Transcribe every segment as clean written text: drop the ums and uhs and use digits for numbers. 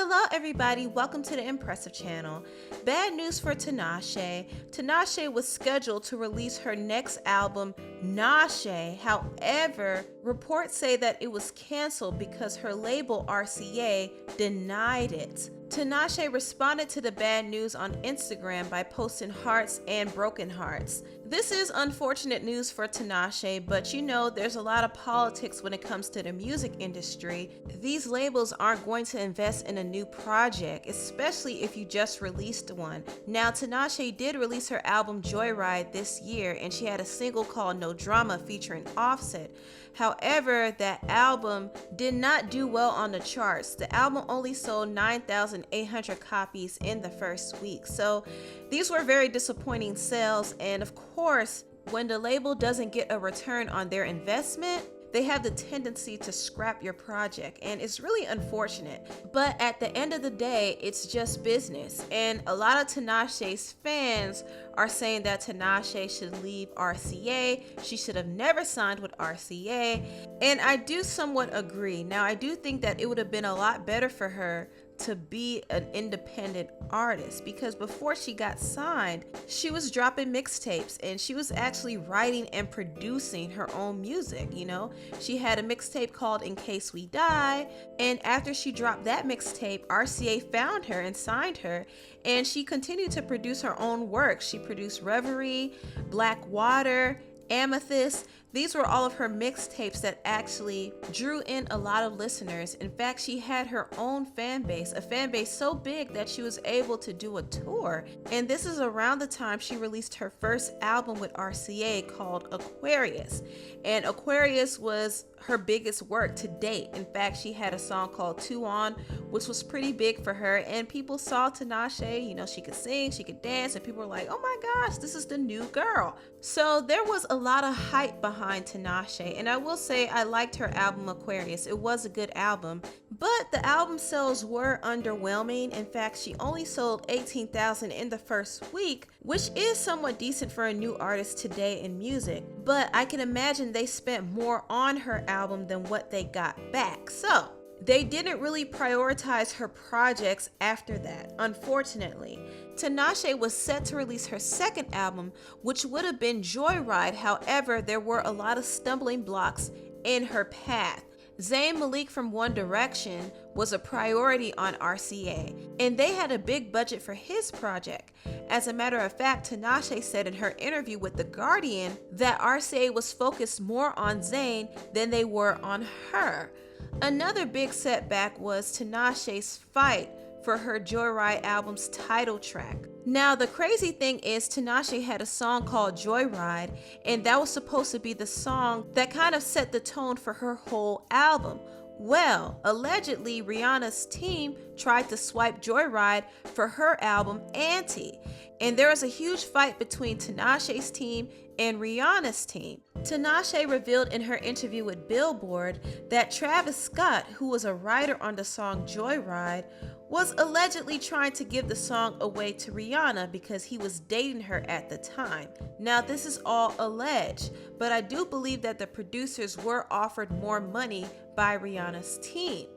Hello everybody, welcome to the Empressive channel. Bad news for Tinashe. Tinashe was scheduled to release her next album, Nashe. However, reports say that it was canceled because her label RCA denied it. Tinashe responded to the bad news on Instagram by posting hearts and broken hearts. This is unfortunate news for Tinashe, but you know there's a lot of politics when it comes to the music industry. These labels aren't going to invest in a new project, especially if you just released one. Now Tinashe did release her album Joyride this year, and she had a single called No Drama featuring Offset. However, that album did not do well on the charts. The album only sold 9,800 copies in the first week. So these were very disappointing sales, and of course, when the label doesn't get a return on their investment, they have the tendency to scrap your project, and it's really unfortunate. But at the end of the day, it's just business, and a lot of Tinashe's fans are saying that Tinashe should leave RCA. She should have never signed with RCA, and I do somewhat agree. Now, I do think that it would have been a lot better for her to be an independent artist, because before she got signed, she was dropping mixtapes and she was actually writing and producing her own music. You know, she had a mixtape called In Case We Die, and after she dropped that mixtape, RCA found her and signed her, and she continued to produce her own work. She produced Reverie, Black Water, Amethyst. These were all of her mixtapes that actually drew in a lot of listeners. In fact, she had her own fan base, a fan base so big that she was able to do a tour. And this is around the time she released her first album with RCA called Aquarius. And Aquarius was her biggest work to date. In fact, she had a song called 2 On, which was pretty big for her. And people saw Tinashe, you know, she could sing, she could dance, and people were like, oh my gosh, this is the new girl. So there was a lot of hype behind Tinashe, and I will say I liked her album Aquarius. It was a good album, but the album sales were underwhelming. In fact, she only sold 18,000 in the first week, which is somewhat decent for a new artist today in music, but I can imagine they spent more on her album than what they got back. So they didn't really prioritize her projects after that, unfortunately. Tinashe was set to release her second album, which would have been Joyride. However, there were a lot of stumbling blocks in her path. Zayn Malik from One Direction was a priority on RCA, and they had a big budget for his project. As a matter of fact, Tinashe said in her interview with The Guardian that RCA was focused more on Zayn than they were on her. Another big setback was Tinashe's fight for her Joyride album's title track. Now, the crazy thing is Tinashe had a song called Joyride, and that was supposed to be the song that kind of set the tone for her whole album. Well, allegedly, Rihanna's team tried to swipe Joyride for her album Anti, and there was a huge fight between Tinashe's team and Rihanna's team. Tinashe revealed in her interview with Billboard that Travis Scott, who was a writer on the song Joyride, was allegedly trying to give the song away to Rihanna because he was dating her at the time. Now, this is all alleged, but I do believe that the producers were offered more money by Rihanna's team.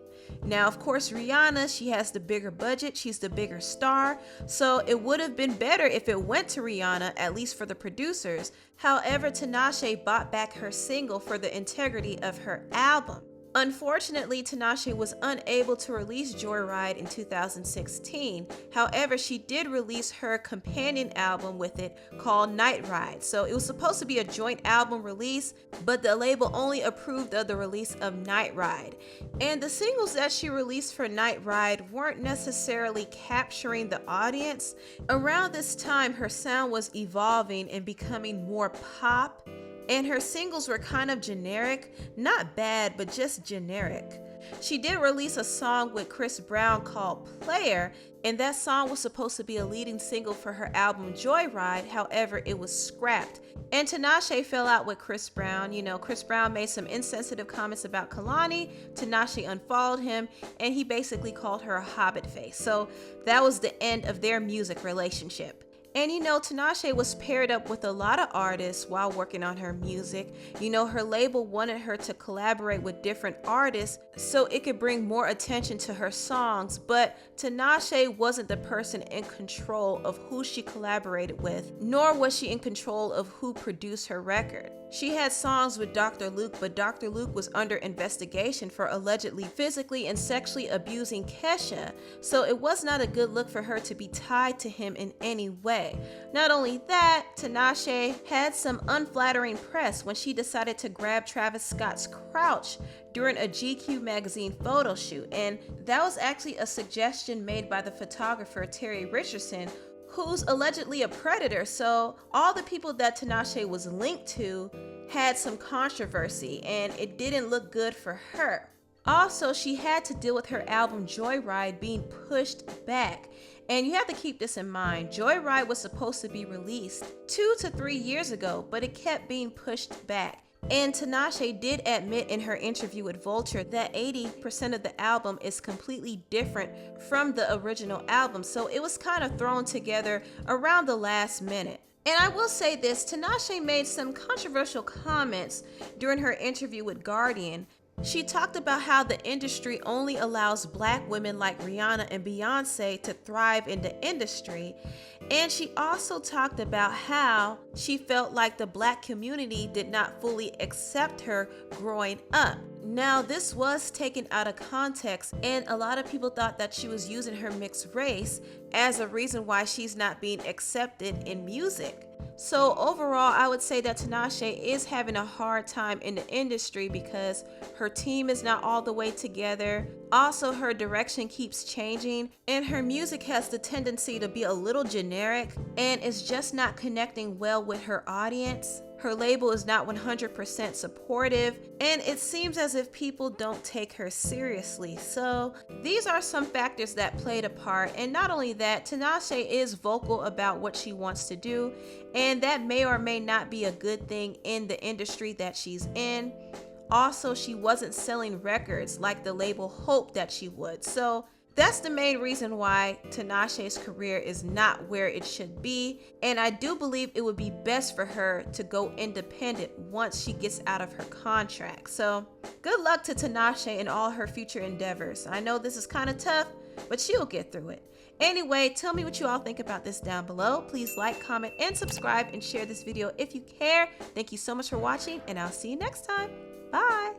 Now, of course, Rihanna, she has the bigger budget, she's the bigger star, so it would have been better if it went to Rihanna, at least for the producers. However, Tinashe bought back her single for the integrity of her album. Unfortunately, Tinashe was unable to release Joyride in 2016. However, she did release her companion album with it called Night Ride. So it was supposed to be a joint album release, but the label only approved of the release of Night Ride. And the singles that she released for Night Ride weren't necessarily capturing the audience. Around this time, her sound was evolving and becoming more pop, and her singles were kind of generic, not bad, but just generic. She did release a song with Chris Brown called Player, and that song was supposed to be a leading single for her album Joyride. However, it was scrapped. And Tinashe fell out with Chris Brown. You know, Chris Brown made some insensitive comments about Kalani. Tinashe unfollowed him, and he basically called her a hobbit face. So that was the end of their music relationship. And you know, Tinashe was paired up with a lot of artists while working on her music. You know, her label wanted her to collaborate with different artists so it could bring more attention to her songs, but Tinashe wasn't the person in control of who she collaborated with, nor was she in control of who produced her record. She had songs with Dr. Luke, but Dr. Luke was under investigation for allegedly physically and sexually abusing Kesha, so it was not a good look for her to be tied to him in any way. Not only that, Tinashe had some unflattering press when she decided to grab Travis Scott's crotch during a GQ magazine photo shoot, and that was actually a suggestion made by the photographer Terry Richardson, who's allegedly a predator. So all the people that Tinashe was linked to had some controversy, and it didn't look good for her. Also, she had to deal with her album Joyride being pushed back. And you have to keep this in mind. Joyride was supposed to be released 2 to 3 years ago, but it kept being pushed back. And Tinashe did admit in her interview with Vulture that 80% of the album is completely different from the original album, so it was kind of thrown together around the last minute. And I will say this, Tinashe made some controversial comments during her interview with Guardian. She talked about how the industry only allows black women like Rihanna and Beyonce to thrive in the industry. And she also talked about how she felt like the black community did not fully accept her growing up. Now, this was taken out of context, and a lot of people thought that she was using her mixed race as a reason why she's not being accepted in music. So overall, I would say that Tinashe is having a hard time in the industry because her team is not all the way together. Also, her direction keeps changing, and her music has the tendency to be a little generic and is just not connecting well with her audience. Her label is not 100% supportive, and it seems as if people don't take her seriously. So these are some factors that played a part. And not only that, Tinashe is vocal about what she wants to do, and that may or may not be a good thing in the industry that she's in. Also, she wasn't selling records like the label hoped that she would. So that's the main reason why Tinashe's career is not where it should be, and I do believe it would be best for her to go independent once she gets out of her contract. So good luck to Tinashe in all her future endeavors. I know this is kind of tough, but she'll get through it. Anyway, tell me what you all think about this down below. Please like, comment, and subscribe, and share this video if you care. Thank you so much for watching, and I'll see you next time. Bye!